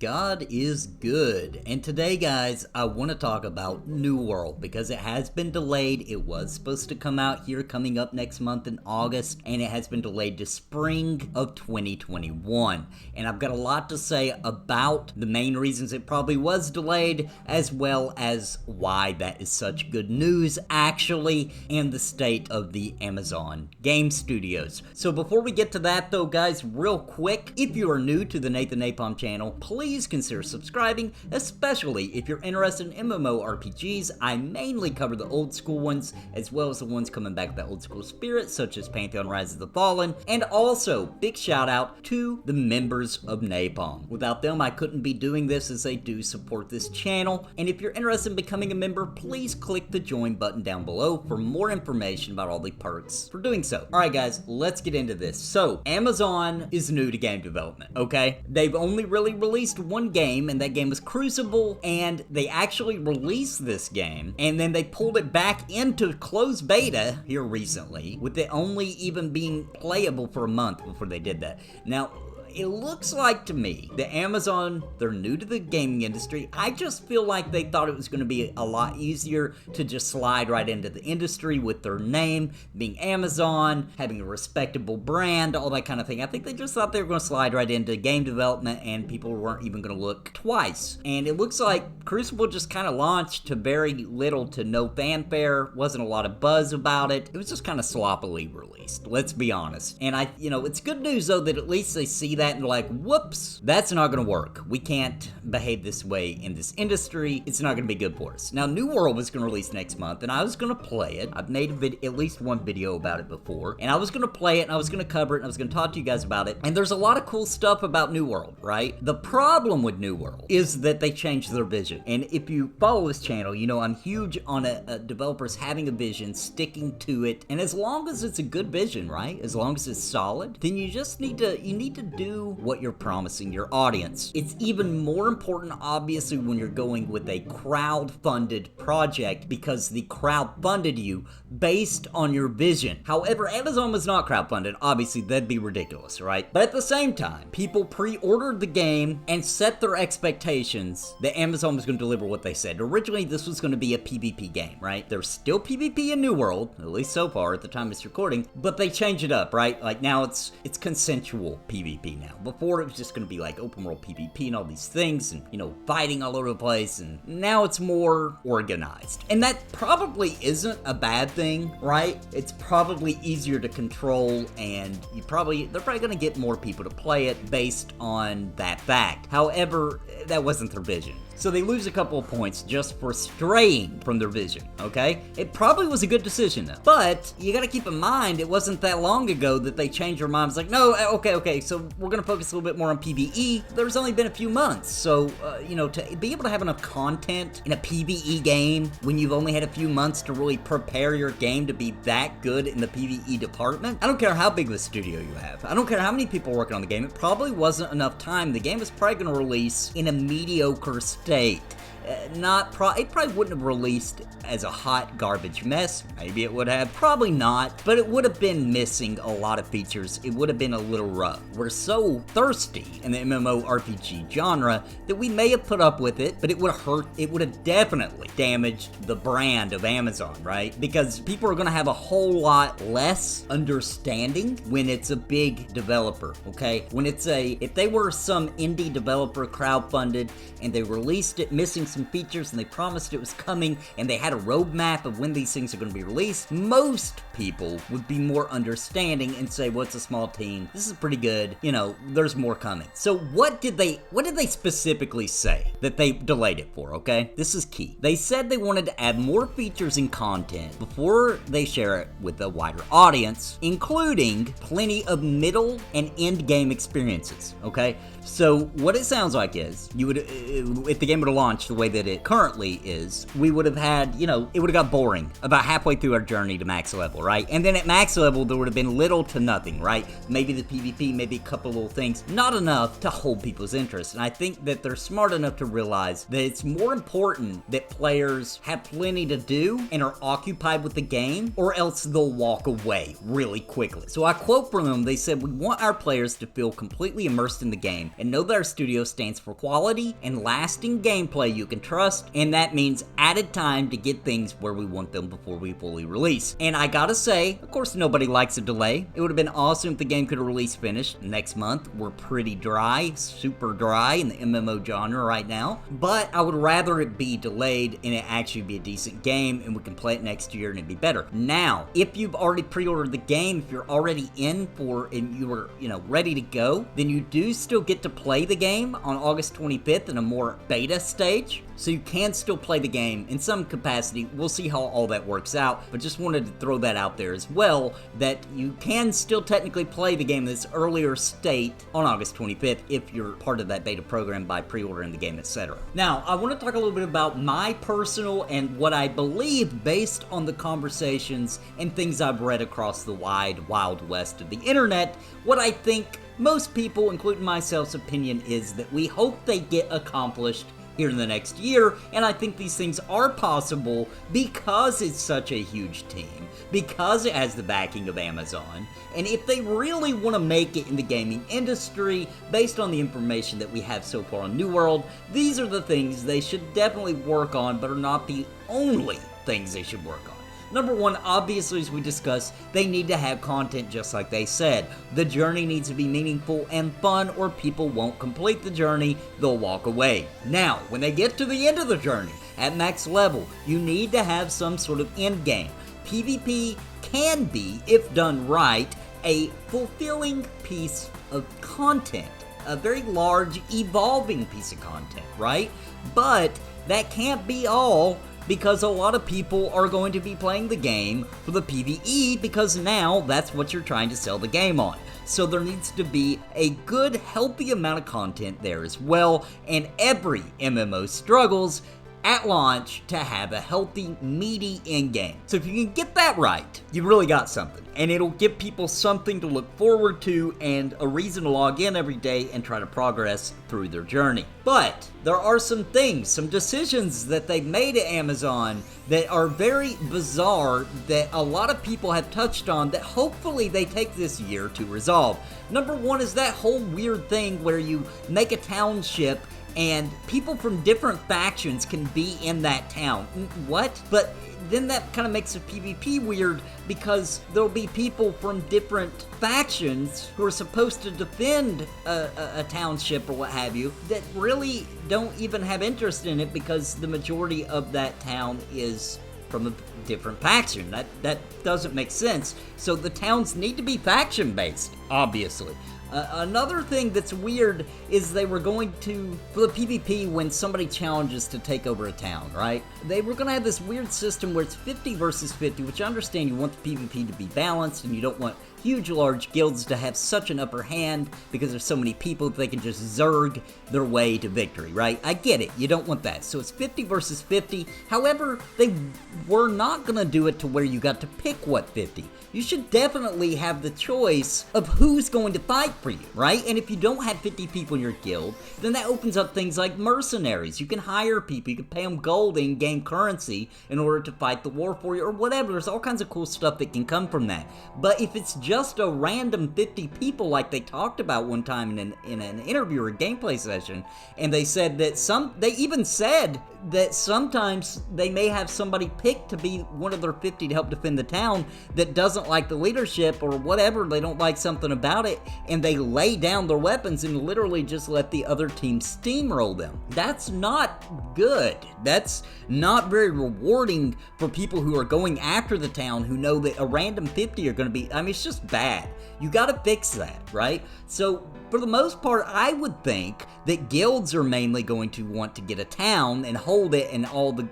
God is good. And today, guys, I want to talk about New World because it has been delayed. It was supposed to come out here coming up next month in August, and it has been delayed to spring of 2021. And I've got a lot to say about the main reasons it probably was delayed, as well as why that is such good news, actually, and the state of the Amazon Game Studios. So before we get to that, though, guys, real quick, if you are new to the Nathan Napalm channel, please consider subscribing, especially if you're interested in MMORPGs. I mainly cover the old school ones, as well as the ones coming back with that old school spirit, such as Pantheon Rise of the Fallen, and also, big shout out to the members of Napalm. Without them, I couldn't be doing this, as they do support this channel, and if you're interested in becoming a member, please click the join button down below for more information about all the perks for doing so. Alright guys, let's get into this. So, Amazon is new to game development, okay? They've only really released one game, and that game was Crucible, and they actually released this game, and then they pulled it back into closed beta here recently, with it only even being playable for a month before they did that. Now, it looks like to me that Amazon, they're new to the gaming industry. I just feel like they thought it was going to be a lot easier to just slide right into the industry with their name being Amazon, having a respectable brand, all that kind of thing. I think they just thought they were going to slide right into game development and people weren't even going to look twice. And it looks like Crucible just kind of launched to very little to no fanfare. Wasn't a lot of buzz about it. It was just kind of sloppily released, let's be honest. And it's good news though that at least they see that and like, whoops, that's not gonna work. We can't behave this way in this industry. It's not gonna be good for us. Now, New World was gonna release next month, and I was gonna play it. I've made at least one video about it before, and I was gonna play it, and I was gonna cover it, and I was gonna talk to you guys about it, and there's a lot of cool stuff about New World, right? The problem with New World is that they changed their vision, and if you follow this channel, you know I'm huge on developers having a vision, sticking to it, and as long as it's a good vision, right? As long as it's solid, then you just need to do what you're promising your audience. It's even more important, obviously, when you're going with a crowd-funded project, because the crowd funded you based on your vision. However, Amazon was not crowd-funded. Obviously, that'd be ridiculous, right? But at the same time, people pre-ordered the game and set their expectations that Amazon was going to deliver what they said. Originally, this was going to be a PvP game, right? There's still PvP in New World, at least so far at the time it's recording, but they changed it up, right? Like now it's consensual PvP now. Before, it was just going to be like open world PvP and all these things and, you know, fighting all over the place, and now it's more organized. And that probably isn't a bad thing, right? It's probably easier to control, and they're probably going to get more people to play it based on that fact. However, that wasn't their vision. So they lose a couple of points just for straying from their vision, okay? It probably was a good decision, though. But you gotta keep in mind, it wasn't that long ago that they changed their minds. Like, no, okay, so we're gonna focus a little bit more on PvE. There's only been a few months. So, to be able to have enough content in a PvE game when you've only had a few months to really prepare your game to be that good in the PvE department, I don't care how big of a studio you have. I don't care how many people are working on the game. It probably wasn't enough time. The game was probably gonna release in a mediocre state. It probably wouldn't have released as a hot garbage mess. Maybe it would have, probably not, but it would have been missing a lot of features. It would have been a little rough. We're so thirsty in the MMORPG genre that we may have put up with it, but it would have hurt. It would have definitely damaged the brand of Amazon, right? Because people are gonna have a whole lot less understanding when it's a big developer, okay? If they were some indie developer crowdfunded and they released it missing some features and they promised it was coming and they had a roadmap of when these things are going to be released, most people would be more understanding and say, well, it's a small team, this is pretty good, you know, there's more coming. So what did they specifically say that they delayed it for, okay? This is key. They said they wanted to add more features and content before they share it with a wider audience, including plenty of middle and end game experiences, okay? So what it sounds like is, if the game would have launched the way way that it currently is, we would have had, you know, it would have got boring about halfway through our journey to max level, right? And then at max level, there would have been little to nothing, right? Maybe the PvP, maybe a couple little things, not enough to hold people's interest. And I think that they're smart enough to realize that it's more important that players have plenty to do and are occupied with the game, or else they'll walk away really quickly. So I quote from them, they said, "We want our players to feel completely immersed in the game and know that our studio stands for quality and lasting gameplay you can trust, and that means added time to get things where we want them before we fully release." And I gotta say, of course nobody likes a delay. It would have been awesome if the game could have released finished next month. We're pretty dry, super dry in the MMO genre right now, but I would rather it be delayed and it actually be a decent game and we can play it next year and it'd be better. Now, if you've already pre-ordered the game, if you're already in for and you were, you know, ready to go, then you do still get to play the game on August 25th in a more beta stage. So you can still play the game in some capacity. We'll see how all that works out, but just wanted to throw that out there as well, that you can still technically play the game in this earlier state on August 25th if you're part of that beta program by pre-ordering the game, etc. Now, I want to talk a little bit about my personal and what I believe based on the conversations and things I've read across the wide, wild west of the internet, what I think most people, including myself's opinion, is that we hope they get accomplished here in the next year, and I think these things are possible because it's such a huge team, because it has the backing of Amazon, and if they really want to make it in the gaming industry, based on the information that we have so far on New World, these are the things they should definitely work on, but are not the only things they should work on. Number one, obviously, as we discussed, they need to have content just like they said. The journey needs to be meaningful and fun, or people won't complete the journey, they'll walk away. Now, when they get to the end of the journey, at max level, you need to have some sort of end game. PvP can be, if done right, a fulfilling piece of content. A very large, evolving piece of content, right? But that can't be all, because a lot of people are going to be playing the game for the PvE, because now that's what you're trying to sell the game on. So there needs to be a good, healthy amount of content there as well, and every MMO struggles at launch to have a healthy, meaty endgame. So if you can get that right, you really got something. And it'll give people something to look forward to and a reason to log in every day and try to progress through their journey. But there are some things, some decisions that they've made at Amazon that are very bizarre that a lot of people have touched on that hopefully they take this year to resolve. Number one is that whole weird thing where you make a township and people from different factions can be in that town. What? But then that kind of makes the PvP weird, because there'll be people from different factions who are supposed to defend a township or what have you that really don't even have interest in it, because the majority of that town is from a different faction. That doesn't make sense. So the towns need to be faction based, obviously. Another thing that's weird is they were going to, for the PvP, when somebody challenges to take over a town, right? They were going to have this weird system where it's 50 versus 50, which I understand you want the PvP to be balanced and you don't want huge, large guilds to have such an upper hand because there's so many people that they can just zerg their way to victory, right? I get it. You don't want that. So it's 50 versus 50. However, they were not going to do it to where you got to pick what 50. You should definitely have the choice of who's going to fight for you, right? And if you don't have 50 people in your guild, then that opens up things like mercenaries. You can hire people. You can pay them gold in-game currency in order to fight the war for you or whatever. There's all kinds of cool stuff that can come from that. But if it's just a random 50 people like they talked about one time in an interview or a gameplay session, and they said that they even said that sometimes they may have somebody picked to be one of their 50 to help defend the town that doesn't like the leadership or whatever, they don't like something about it, and they lay down their weapons and literally just let the other team steamroll them. That's not good. That's not very rewarding for people who are going after the town, who know that a random 50 are going to be, I mean, it's just bad. You got to fix that, right? So For the most part, I would think that guilds are mainly going to want to get a town and hold it, and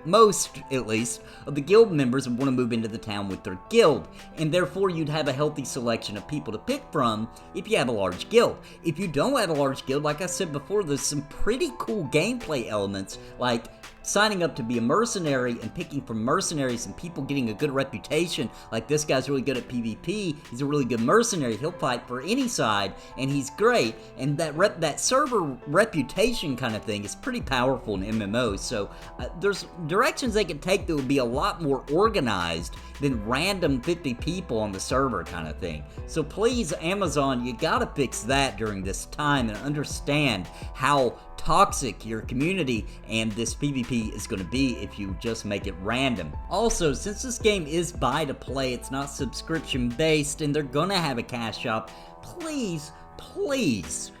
most, at least, of the guild members would want to move into the town with their guild, and therefore you'd have a healthy selection of people to pick from if you have a large guild. If you don't have a large guild, like I said before, there's some pretty cool gameplay elements, like signing up to be a mercenary and picking from mercenaries and people getting a good reputation. Like, this guy's really good at PvP, he's a really good mercenary, he'll fight for any side, and he's great. And that server reputation kind of thing is pretty powerful in MMOs, so there's directions they could take that would be a lot more organized than random 50 people on the server kind of thing. So please, Amazon, you gotta fix that during this time and understand how toxic your community and this PvP is going to be if you just make it random. Also, since this game is buy to play, it's not subscription based, and they're gonna have a cash shop, please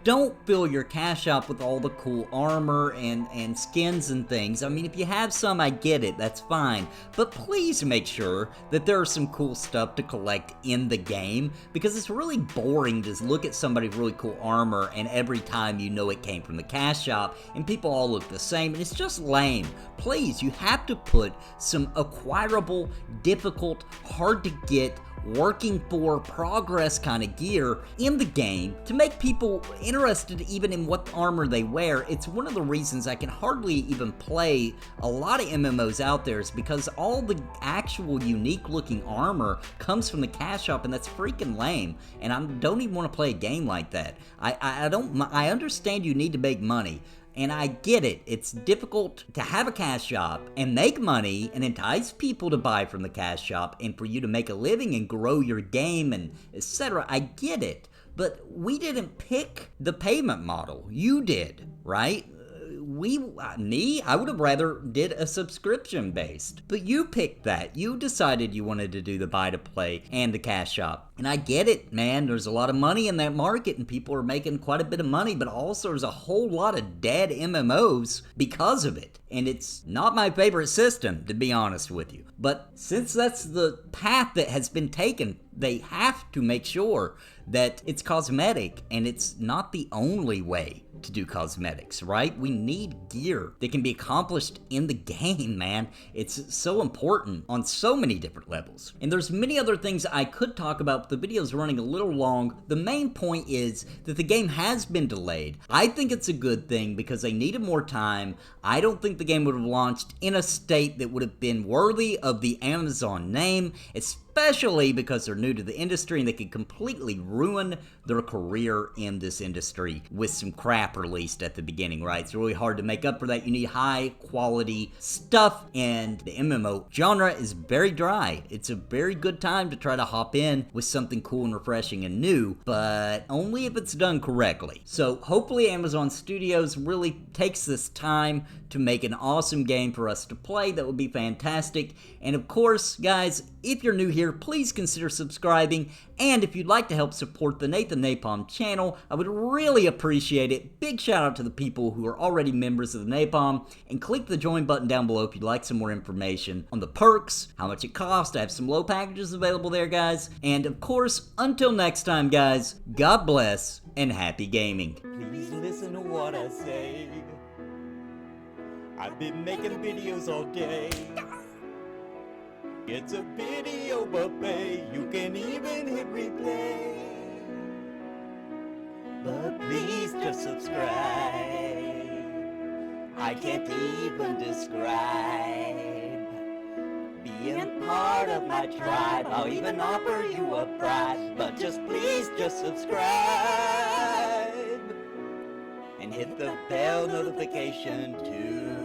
don't fill your cash shop with all the cool armor and skins and things. I mean, if you have some, I get it, that's fine, but please make sure that there are some cool stuff to collect in the game, because it's really boring to look at somebody's really cool armor and every time you know it came from the cash shop and people all look the same, and it's just lame. Please, you have to put some acquirable, difficult, hard to get, working for progress kind of gear in the game to make people interested even in what armor they wear. It's one of the reasons I can hardly even play a lot of MMOs out there, is because all the actual unique looking armor comes from the cash shop, and that's freaking lame, and I don't even want to play a game like that. I understand you need to make money, and I get it, it's difficult to have a cash shop and make money and entice people to buy from the cash shop and for you to make a living and grow your game and etc. I get it, but we didn't pick the payment model. You did, right? I would have rather did a subscription based, but you picked that. You decided you wanted to do the buy to play and the cash shop. And I get it, man, there's a lot of money in that market and people are making quite a bit of money, but also there's a whole lot of dead MMOs because of it. And it's not my favorite system, to be honest with you. But since that's the path that has been taken, they have to make sure that it's cosmetic, and it's not the only way to do cosmetics, right? We need gear that can be accomplished in the game, man. It's so important on so many different levels. And there's many other things I could talk about, but the video's running a little long. The main point is that the game has been delayed. I think it's a good thing because they needed more time. I don't think the game would have launched in a state that would have been worthy of the Amazon name, especially because they're new to the industry and they could completely ruin their career in this industry with some crap released at the beginning, right? It's really hard to make up for that. You need high quality stuff, and the MMO genre is very dry. It's a very good time to try to hop in with something cool and refreshing and new, but only if it's done correctly. So hopefully Amazon Studios really takes this time to make an awesome game for us to play. That would be fantastic. And of course, guys, if you're new here, please consider subscribing. And if you'd like to help support the Nathan Napalm channel, I would really appreciate it. Big shout out to the people who are already members of the Napalm. And click the join button down below if you'd like some more information on the perks, how much it costs. I have some low packages available there, guys. And of course, until next time, guys, God bless and happy gaming. Please listen to what I say. I've been making videos all day. It's a video buffet, you can even hit replay. But please just subscribe. I can't even describe being part of my tribe. I'll even offer you a prize, but please just subscribe and hit the bell notification too.